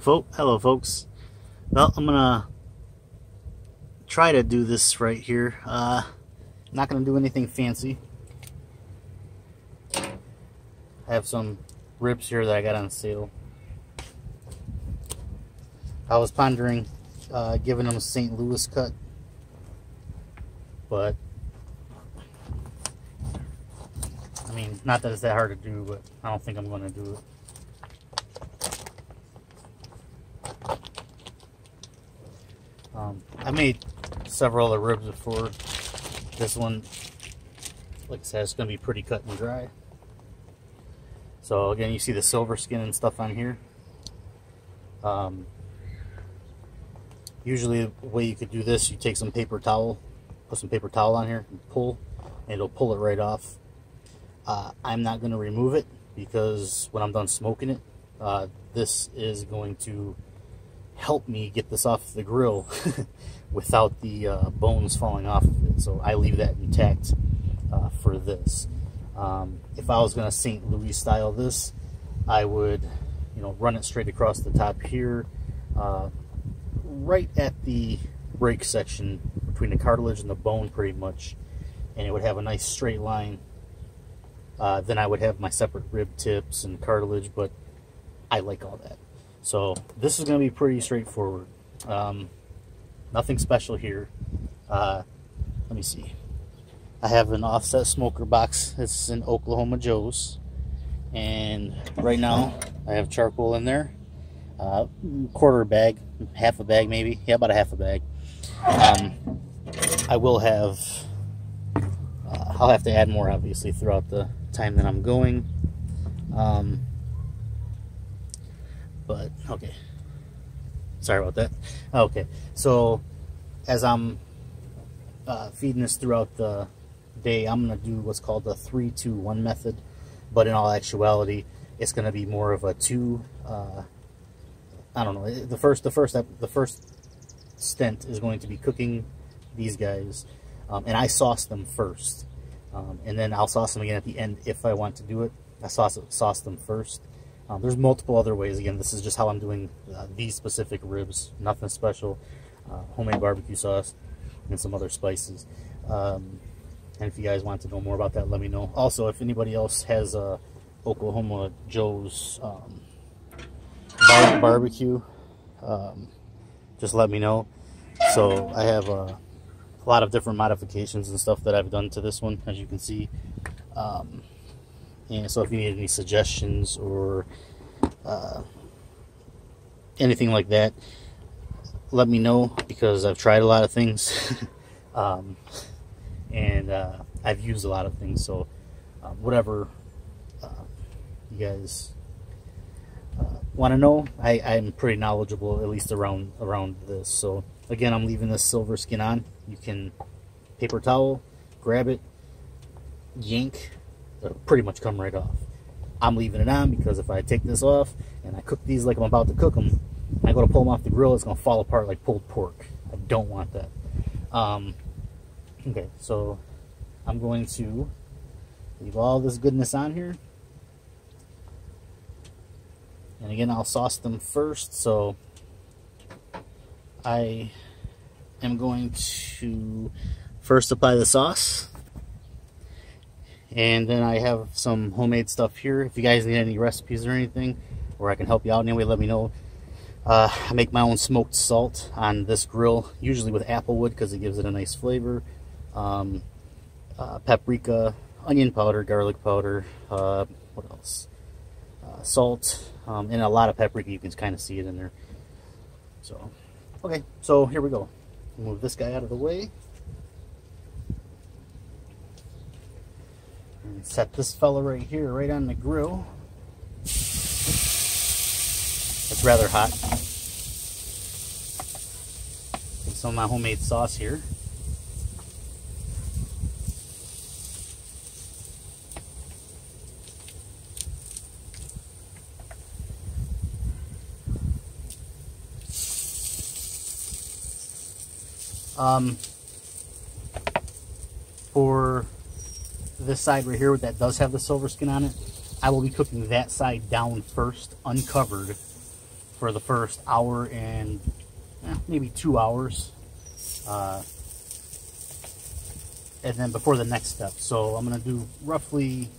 Hello folks. Well, I'm gonna try to do this right here. Not gonna do anything fancy. I have some ribs here that I got on sale. I was pondering giving them a St. Louis cut, but I mean, not that it's that hard to do, but I don't think I'm gonna do it. I made several other ribs before. This one, like I said, it's going to be pretty cut and dry. So again, you see the silver skin and stuff on here. Usually the way you could do this, you take some paper towel, put some paper towel on here, and pull, and it'll pull it right off. I'm not going to remove it because when I'm done smoking it, this is going to help me get this off the grill without the bones falling off of it. So I leave that intact for this. If I was going to St. Louis style this, I would, run it straight across the top here, right at the break section between the cartilage and the bone pretty much, and it would have a nice straight line. Then I would have my separate rib tips and cartilage, but I like all that. So this is going to be pretty straightforward. Nothing special here. Let me see. I have an offset smoker box. It's in Oklahoma Joe's. And right now I have charcoal in there. Quarter bag, half a bag maybe. Yeah, about a half a bag. I will have, I'll have to add more obviously throughout the time that I'm going. But okay, sorry about that. Okay, so as I'm feeding this throughout the day, I'm gonna do what's called the 3-2-1 method, but in all actuality it's gonna be more of a two, I don't know, the first stint is going to be cooking these guys, and I sauce them first, and then I'll sauce them again at the end if I want to do it. I sauce them first. There's multiple other ways. Again, this is just how I'm doing these specific ribs. Nothing special. Homemade barbecue sauce and some other spices. And if you guys want to know more about that, let me know. Also, if anybody else has Oklahoma Joe's barbecue, just let me know. So I have a lot of different modifications and stuff that I've done to this one, as you can see. And so if you need any suggestions or anything like that, let me know, because I've tried a lot of things and I've used a lot of things. So whatever you guys want to know, I'm pretty knowledgeable, at least around this. So again, I'm leaving this silver skin on. You can paper towel, grab it, yank, it'll pretty much come right off. I'm leaving it on because if I take this off and I cook these like I'm about to cook them, I go to pull them off the grill, it's going to fall apart like pulled pork. I don't want that. Okay, so I'm going to leave all this goodness on here. And again, I'll sauce them first. So I am going to first apply the sauce. And then I have some homemade stuff here. If you guys need any recipes or anything, or I can help you out in any way, let me know. I make my own smoked salt on this grill, usually with applewood because it gives it a nice flavor. Paprika, onion powder, garlic powder, what else? Salt, and a lot of paprika. You can kind of see it in there. So, okay, so here we go. Move this guy out of the way. And set this fella right here, right on the grill. It's rather hot. Take some of my homemade sauce here. For this side right here that does have the silver skin on it, I will be cooking that side down first, uncovered, for the first hour and maybe 2 hours. And then before the next step. So I'm going to do roughly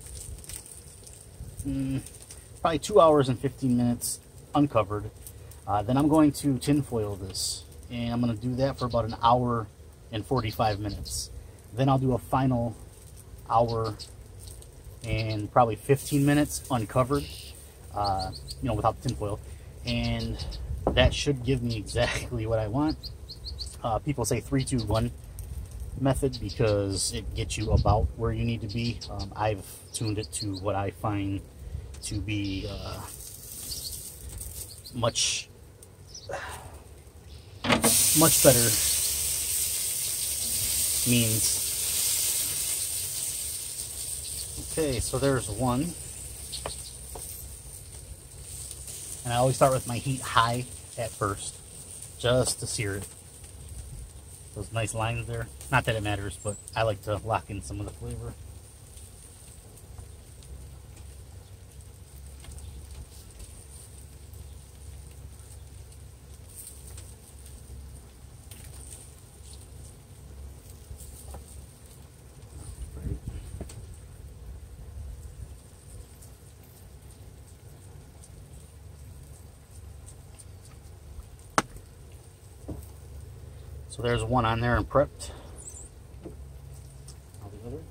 probably 2 hours and 15 minutes uncovered. Then I'm going to tinfoil this, and I'm going to do that for about an hour and 45 minutes. Then I'll do a final hour and probably 15 minutes uncovered, you know, without the tinfoil. And that should give me exactly what I want. People say 3-2-1 method because it gets you about where you need to be. I've tuned it to what I find to be much better means. Okay, so there's one. And I always start with my heat high at first, just to sear it. Those nice lines there. Not that it matters, but I like to lock in some of the flavor. So there's one on there and prepped. Now the other.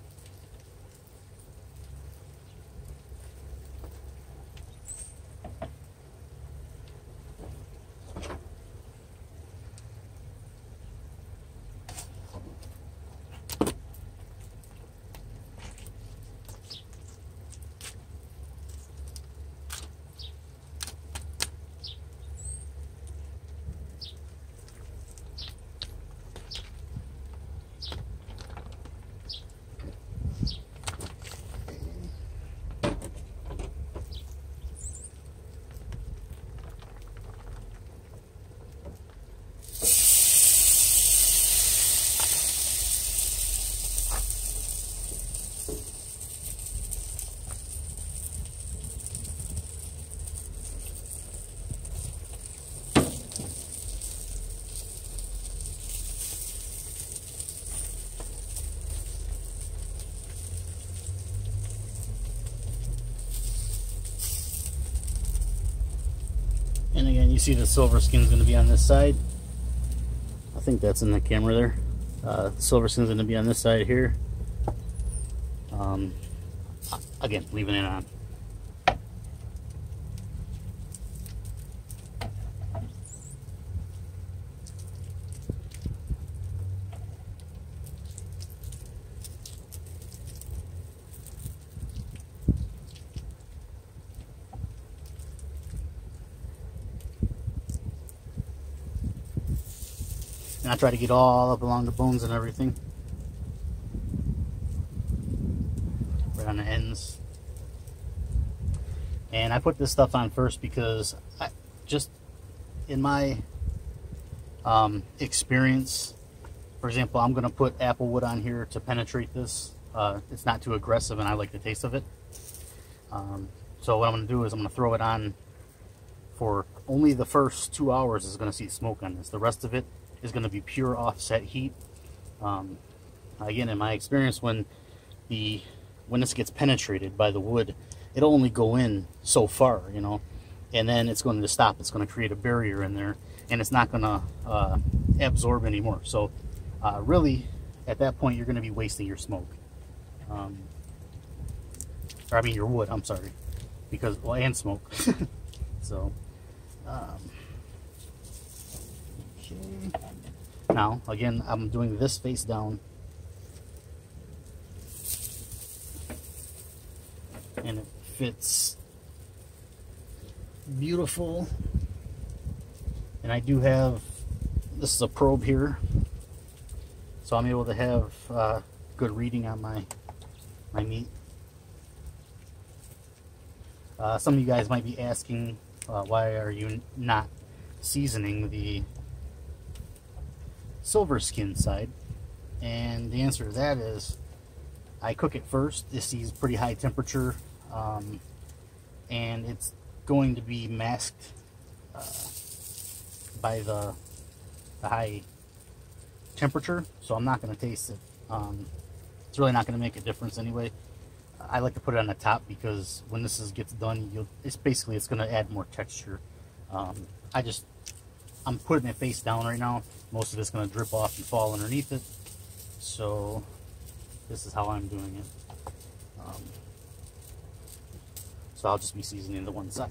And again, you see the silver skin is going to be on this side. I think that's in the camera there. Silver skin is going to be on this side here. Again, leaving it on. And I try to get all up along the bones and everything. Right on the ends. And I put this stuff on first because just in my experience, for example, I'm going to put apple wood on here to penetrate this. It's not too aggressive and I like the taste of it. So what I'm going to do is I'm going to throw it on for only the first 2 hours is going to see smoke on this. The rest of it is going to be pure offset heat. Again, in my experience, when this gets penetrated by the wood, it'll only go in so far, you know, and then it's going to stop. It's going to create a barrier in there, and it's not going to absorb anymore. So really, at that point, you're going to be wasting your smoke. Or I mean your wood, I'm sorry, because, well, and smoke. So, okay. Now, again, I'm doing this face down. And it fits beautiful. And I do have, this is a probe here, so I'm able to have good reading on my meat. Some of you guys might be asking, why are you not seasoning the silver skin side? And the answer to that is I cook it first. This is pretty high temperature, and it's going to be masked by the high temperature, so I'm not going to taste it. It's really not going to make a difference anyway. I like to put it on the top because when this gets done, it's going to add more texture. I'm putting it face down right now. Most of it's going to drip off and fall underneath it. So this is how I'm doing it. So I'll just be seasoning the one side.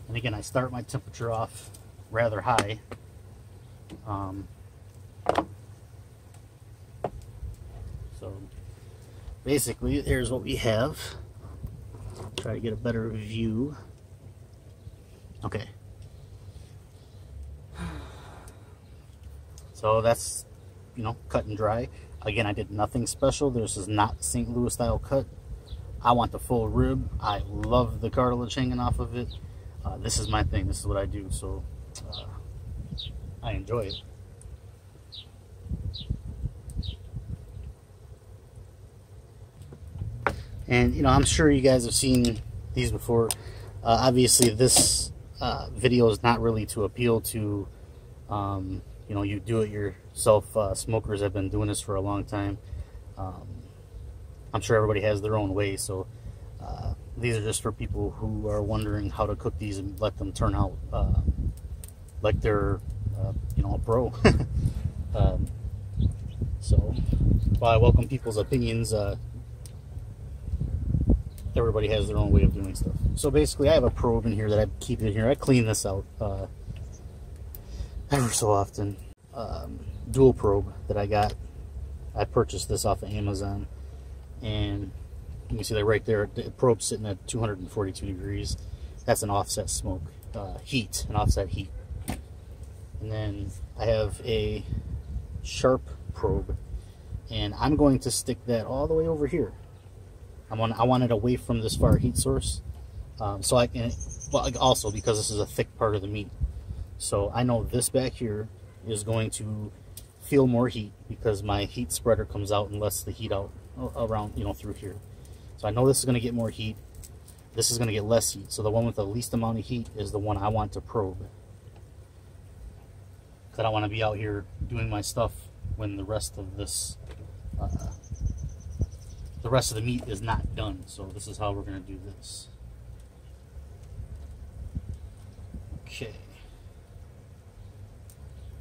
And again, I start my temperature off rather high. So basically, here's what we have. Try to get a better view. Okay. So that's, you know, cut and dry. Again, I did nothing special. This is not St. Louis style cut. I want the full rib. I love the cartilage hanging off of it. This is my thing. This is what I do. So I enjoy it. And, you know, I'm sure you guys have seen these before. Obviously, this video is not really to appeal to, you know, you do-it-yourself smokers have been doing this for a long time. I'm sure everybody has their own way, so these are just for people who are wondering how to cook these and let them turn out like they're, you know, a pro. So, while I welcome people's opinions, everybody has their own way of doing stuff. So basically, I have a probe in here that I keep in here. I clean this out ever so often. Dual probe that I got. I purchased this off of Amazon, and you can see that right there, the probe's sitting at 242 degrees. That's an offset smoke heat, an offset heat. And then I have a sharp probe, and I'm going to stick that all the way over here. I want it away from this far heat source, so I can, well, also because this is a thick part of the meat. So I know this back here is going to feel more heat because my heat spreader comes out and lets the heat out around, you know, through here. So I know this is going to get more heat. This is going to get less heat. So the one with the least amount of heat is the one I want to probe. Because I don't want to be out here doing my stuff when the rest of this, the rest of the meat is not done. So this is how we're going to do this. Okay.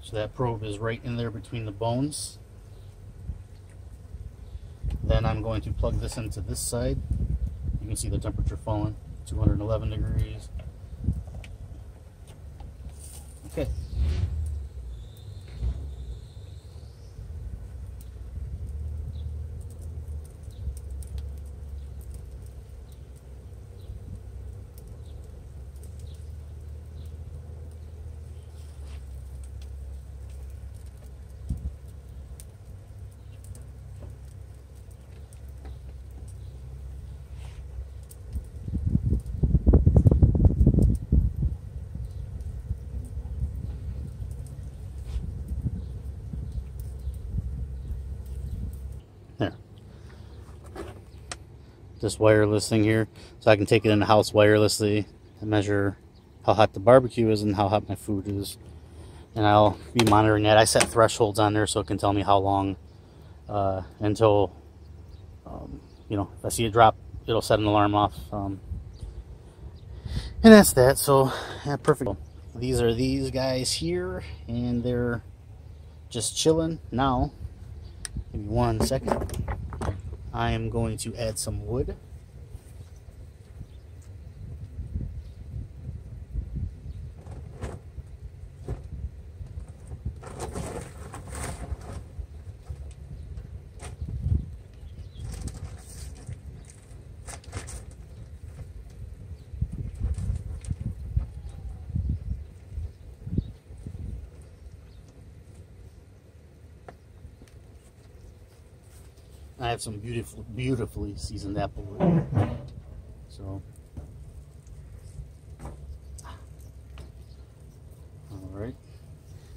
So that probe is right in there between the bones. Then I'm going to plug this into this side. You can see the temperature falling, 211 degrees. Okay. There. This wireless thing here, so I can take it in the house wirelessly and measure how hot the barbecue is and how hot my food is. And I'll be monitoring that. I set thresholds on there so it can tell me how long until, you know, if I see it drop, it'll set an alarm off. And that's that. So, yeah, perfect. These are these guys here, and they're just chilling now. Give me 1 second. I am going to add some wood. I have some beautifully seasoned apple wood. So, all right.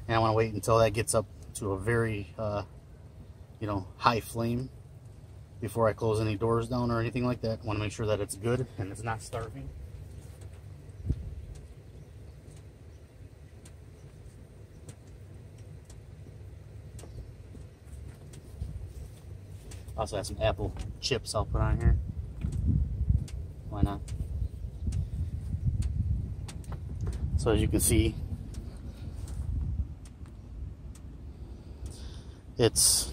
And I want to wait until that gets up to a very, you know, high flame. before I close any doors down or anything like that. I want to make sure that it's good and it's not starving. Also have some apple chips I'll put on here. Why not? So as you can see, it's,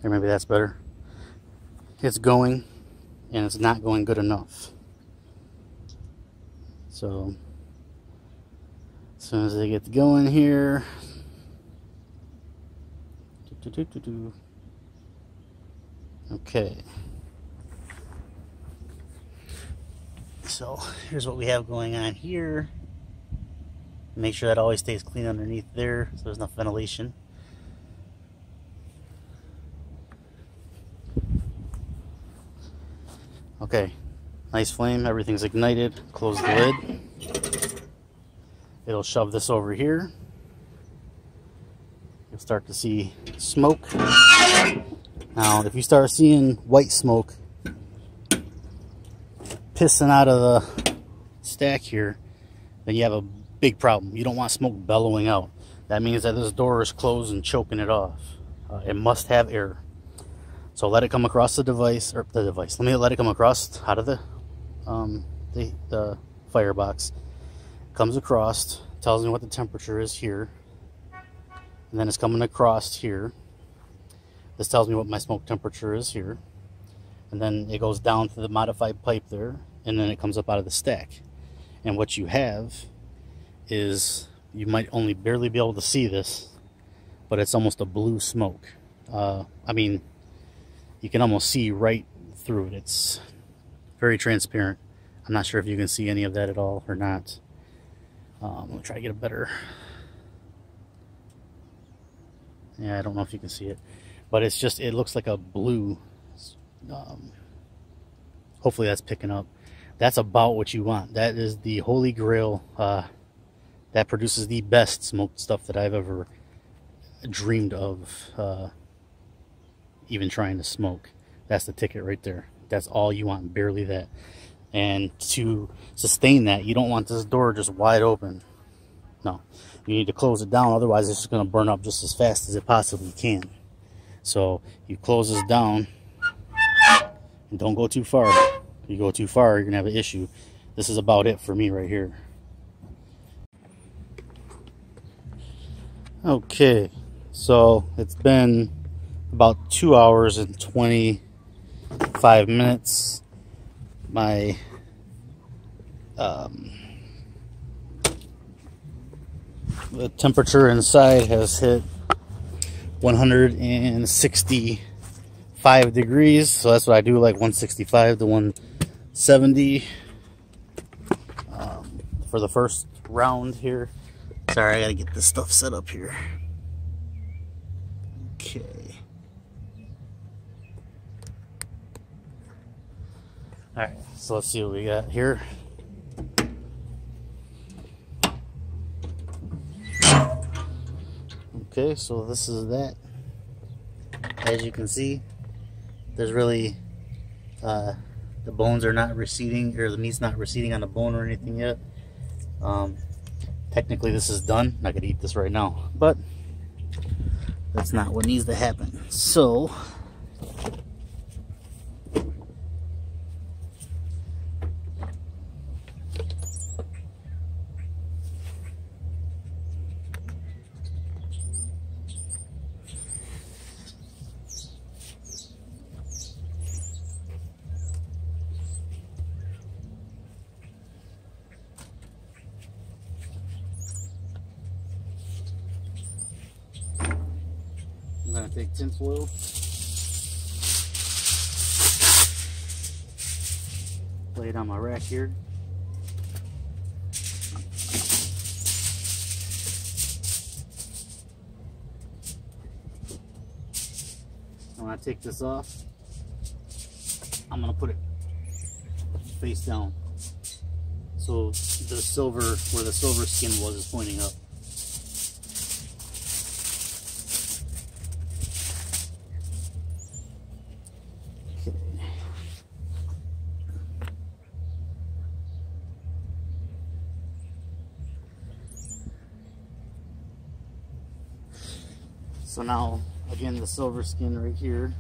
or maybe that's better. It's going, and it's not going good enough. So as soon as it gets going here, okay. So here's what we have going on here. Make sure that always stays clean underneath there so there's no ventilation. Okay, nice flame, everything's ignited. Close the lid. It'll shove this over here. You'll start to see smoke. Now, if you start seeing white smoke pissing out of the stack here, then you have a big problem. You don't want smoke bellowing out. That means that this door is closed and choking it off. It must have air. So let it come across the device, or the device. Let it come across out of the firebox. Comes across, tells me what the temperature is here, and then it's coming across here. This tells me what my smoke temperature is here, and then it goes down to the modified pipe there, and then it comes up out of the stack. And what you have is, you might only barely be able to see this, but it's almost a blue smoke. I mean, you can almost see right through it. It's very transparent. I'm not sure if you can see any of that at all or not. I'm gonna try to get a better, yeah, I don't know if you can see it, but it's just, it looks like a blue. Hopefully that's picking up. That's about what you want. That is the holy grail. That produces the best smoked stuff that I've ever dreamed of even trying to smoke. That's the ticket right there. That's all you want, barely that. And to sustain that, you don't want this door just wide open. No, you need to close it down, otherwise it's just going to burn up just as fast as it possibly can. So you close this down and don't go too far. If you go too far, you're going to have an issue. This is about it for me right here. Okay, so it's been about 2 hours and 25 minutes. My the temperature inside has hit 165 degrees, so that's what I do, like 165 to 170 for the first round here. Sorry, I gotta get this stuff set up here. Okay. Alright, so let's see what we got here. Okay, so this is that. As you can see, there's really, the bones are not receding, or the meat's not receding on the bone or anything yet. Technically this is done. I'm not gonna eat this right now, but that's not what needs to happen. So I'm going to take tin foil, lay it on my rack here. When I take this off, I'm going to put it face down, so the silver, where the silver skin was, is pointing up. So now, again, the silver skin right here.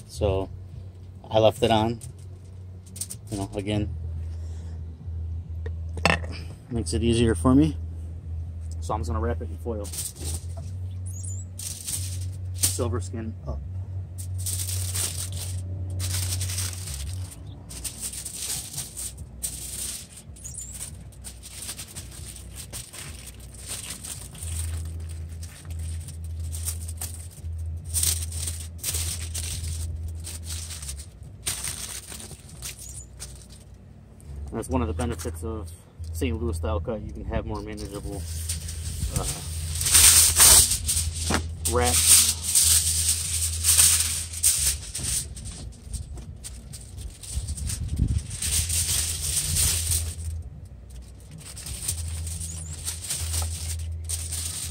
So I left it on, you know, again, makes it easier for me. So I'm just gonna wrap it in foil. Silver skin up. That's one of the benefits of St. Louis style cut. You can have more manageable wraps.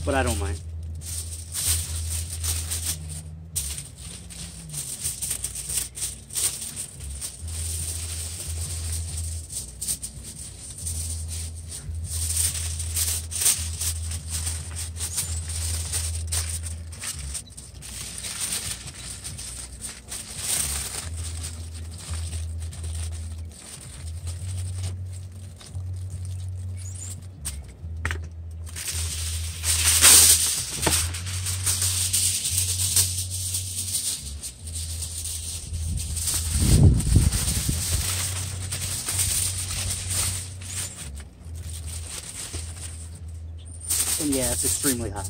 But I don't mind. And yeah, it's extremely hot.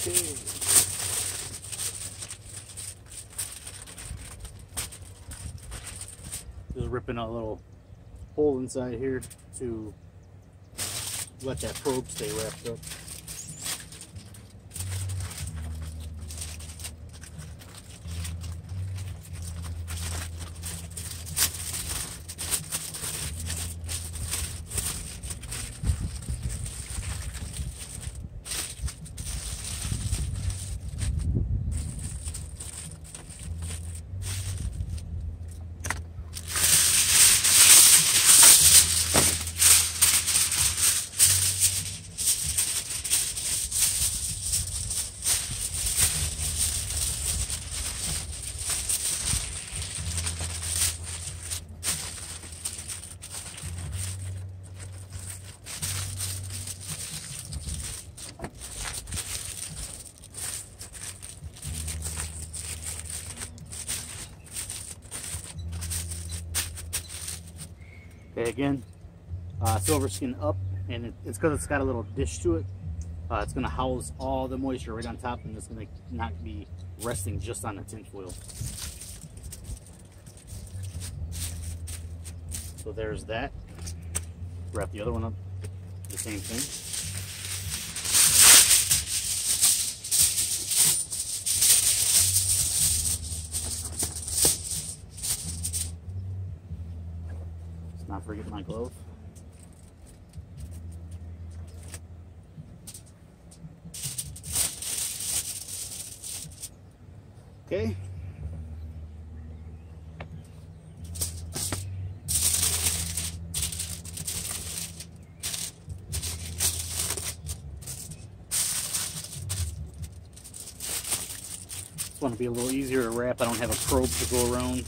Okay. Just ripping a little hole inside here to let that probe stay wrapped up. Okay, again, silver skin up, and it's because it's got a little dish to it. It's going to house all the moisture right on top, and it's going to not be resting just on the tin foil. So there's that. Wrap the other one up, the same thing. Not forget my glove. Okay. Just want to be a little easier to wrap. I don't have a probe to go around.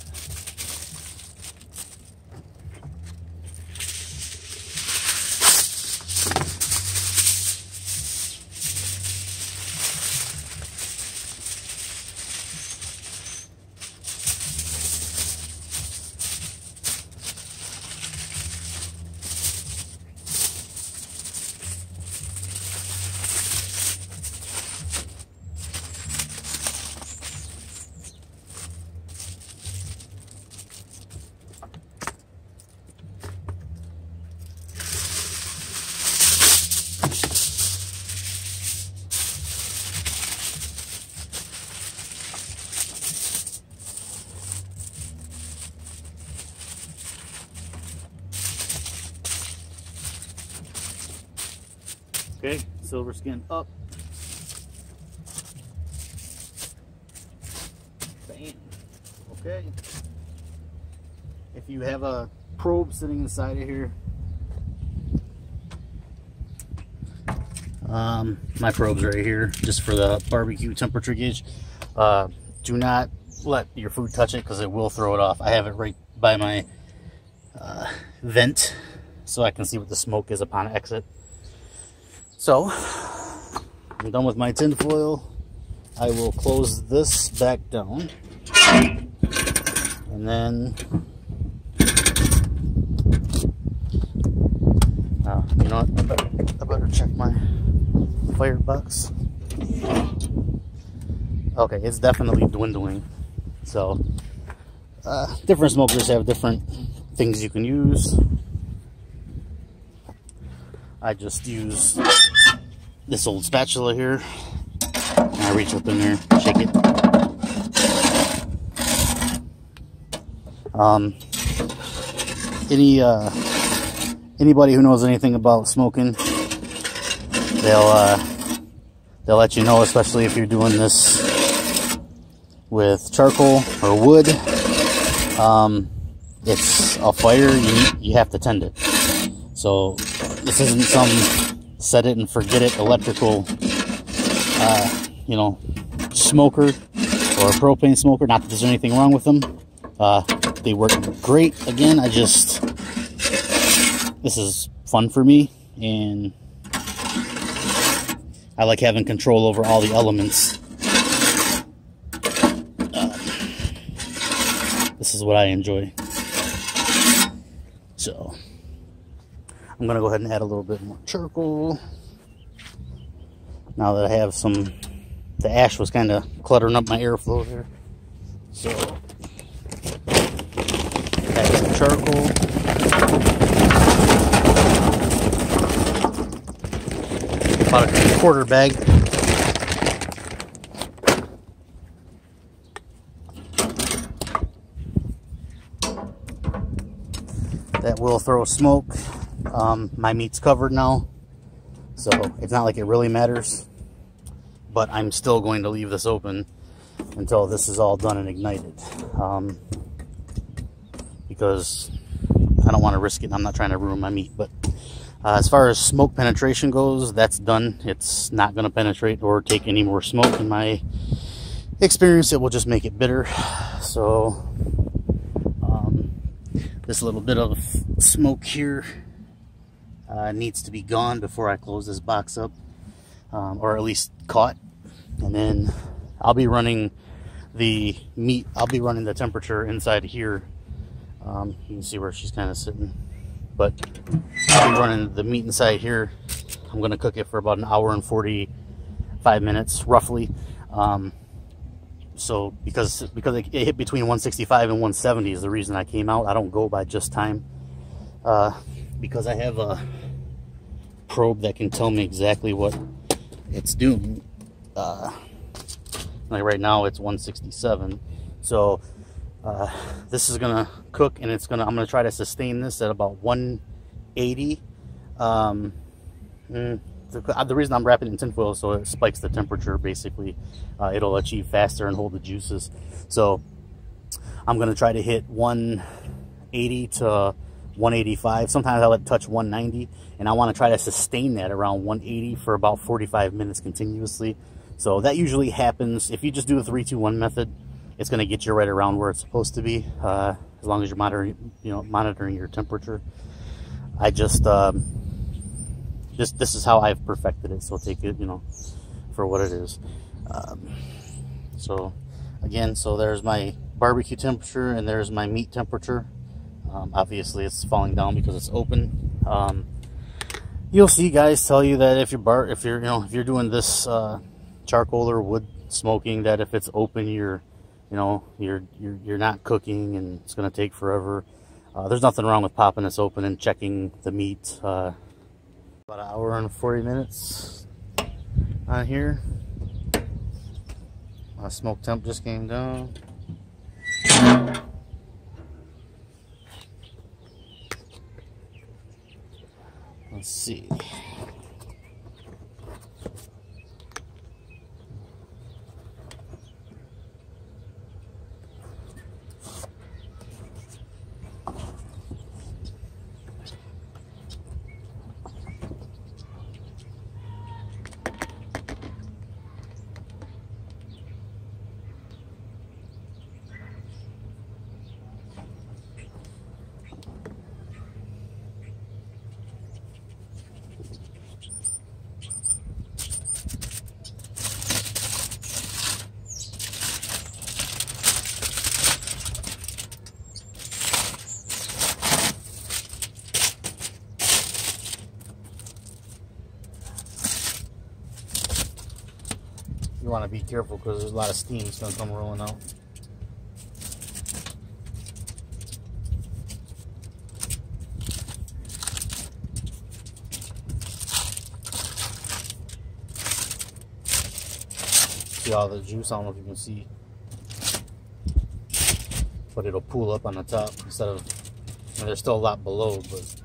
Okay, silver skin up. Bam. Okay. if you have a probe sitting inside of here, my probe's right here, just for the barbecue temperature gauge. Do not let your food touch it because it will throw it off. I have it right by my vent so I can see what the smoke is upon exit. So I'm done with my tin foil. I will close this back down, and then you know what, I better check my firebox. Okay, it's definitely dwindling. So different smokers have different things you can use. I just use this old spatula here, and I reach up in there, shake it. Anybody who knows anything about smoking, they'll let you know, especially if you're doing this with charcoal or wood. It's a fire, you have to tend it. So this isn't some set it and forget it electrical you know, smoker or a propane smoker. Not that there's anything wrong with them. They work great. Again, this is fun for me, and I like having control over all the elements. This is what I enjoy. So I'm gonna go ahead and add a little bit more charcoal. Now that I have some, the ash was kind of cluttering up my airflow here. So add some charcoal. About a quarter bag. That will throw smoke. My meat's covered now, so it's not like it really matters, but I'm still going to leave this open until this is all done and ignited, because I don't want to risk it. I'm not trying to ruin my meat. But as far as smoke penetration goes, that's done. It's not going to penetrate or take any more smoke. In my experience, it will just make it bitter. So this little bit of smoke here needs to be gone before I close this box up, or at least caught. And then I'll be running the meat, I'll be running the temperature inside here. You can see where she's kind of sitting, but I'll be running the meat inside here. I'm going to cook it for about 1 hour and 45 minutes roughly. So because it hit between 165 and 170 is the reason I came out. I don't go by just time, because I have a probe that can tell me exactly what it's doing. Like right now it's 167. So this is gonna cook, and I'm gonna try to sustain this at about 180. The reason I'm wrapping it in tinfoil is so it spikes the temperature. Basically, it'll achieve faster and hold the juices. So I'm gonna try to hit 180 to 185. Sometimes I let it touch 190, and I want to try to sustain that around 180 for about 45 minutes continuously. So that usually happens if you just do a 3-2-1 method. It's going to get you right around where it's supposed to be, as long as you're monitoring your temperature. I just this is how I've perfected it. So take it, for what it is. So again, so there's my barbecue temperature and there's my meat temperature. Obviously it's falling down because it's open. You'll see guys tell you that if you're doing this charcoal or wood smoking, that if it's open you're not cooking and it's going to take forever. There's nothing wrong with popping this open and checking the meat. About 1 hour and 40 minutes on here. My smoke temp just came down. Let's see. you want to be careful because there's a lot of steam that's going to come rolling out. See all the juice? I don't know if you can see, but it'll pool up on the top instead of, I mean, there's still a lot below, but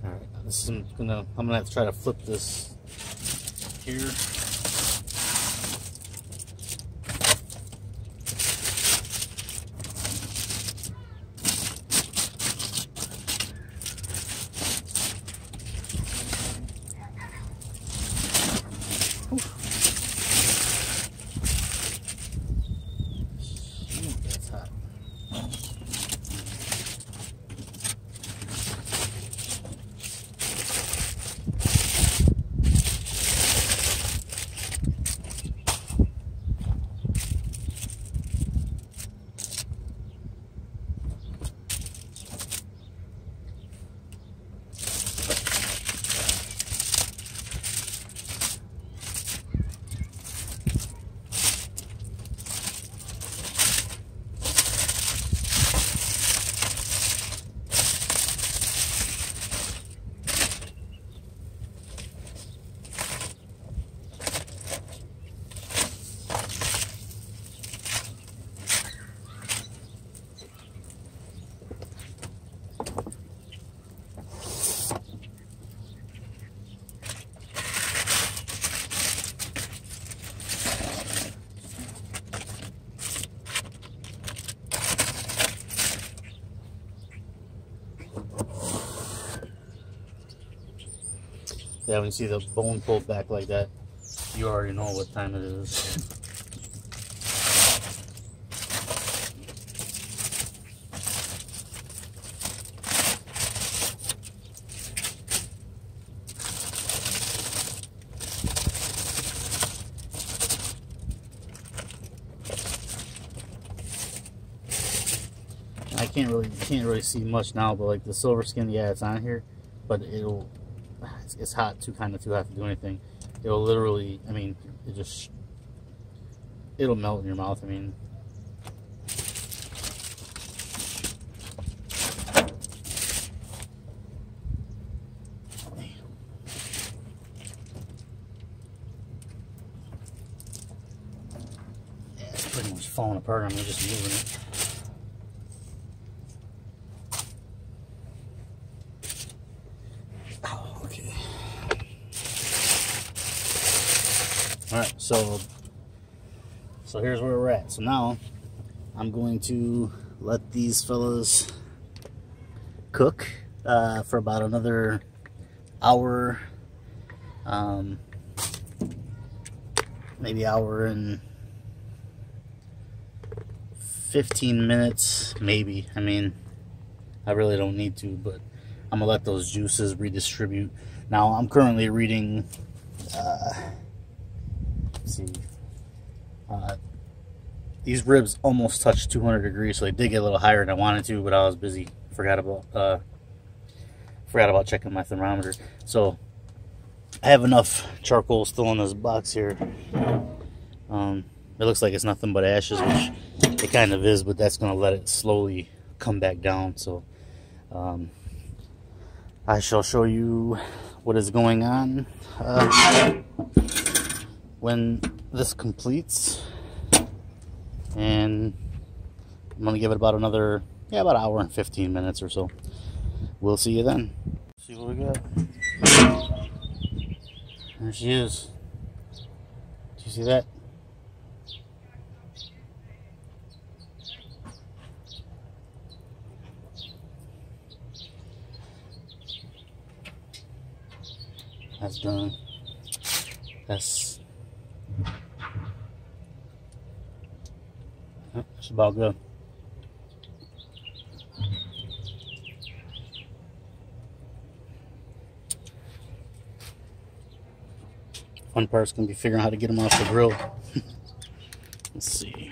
all right, I'm gonna have to try to flip this here. That's hot. Yeah, when you see the bone pulled back like that, you already know what time it is. You can't really see much now, but like the silver skin, yeah, it's on here, but it's hot to have to do anything. It'll literally, I mean, it'll melt in your mouth. I mean, yeah, it's pretty much falling apart. I'm just moving it. Alright, so here's where we're at. So now I'm going to let these fellas cook for about another hour, maybe hour and 15 minutes, maybe. I mean, I really don't need to, but I'm gonna let those juices redistribute. Now I'm currently reading let's see, these ribs almost touched 200 degrees, so they did get a little higher than I wanted to, but I was busy, forgot about checking my thermometer. So I have enough charcoal still in this box here. It looks like it's nothing but ashes, which it kind of is, but that's gonna let it slowly come back down. So I shall show you what is going on when this completes, and I'm gonna give it about another, about an hour and 15 minutes or so. We'll see you then. See what we got. There she is. Do you see that? That's done. That's about good. Fun part's gonna be figuring out how to get them off the grill. Let's see.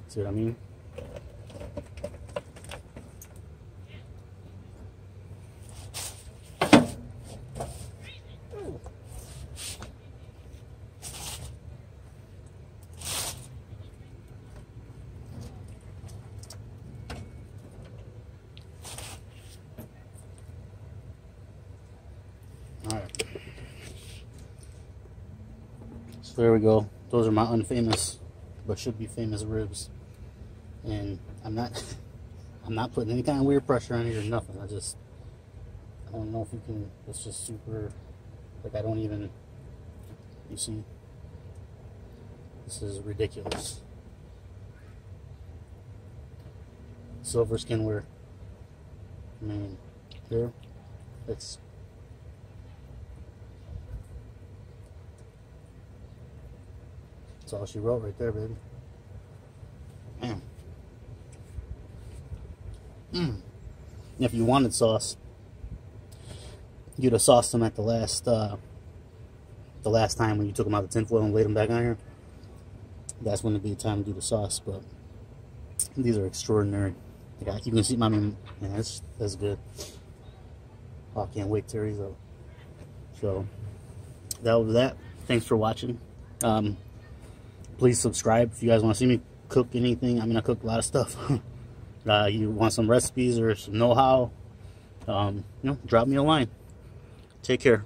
See what I mean? Alright. So there we go. Those are my unfamous, but should be famous ribs. And I'm not putting any kind of weird pressure on it or nothing. I don't know if you can, it's just super, like I don't even, you see, this is ridiculous. Silver skinware. I mean, here, that's all she wrote right there, baby. Man. If you wanted sauce, you'd have sauced them at the last time when you took them out of the tinfoil and laid them back on here. That's when it'd be the time to do the sauce. But these are extraordinary. You can see, I mean, man, that's good. Oh, I can't wait to tear these up. So that was that. Thanks for watching. Please subscribe if you guys want to see me cook anything. I mean, I cook a lot of stuff. You want some recipes or some know-how, you know, drop me a line. Take care.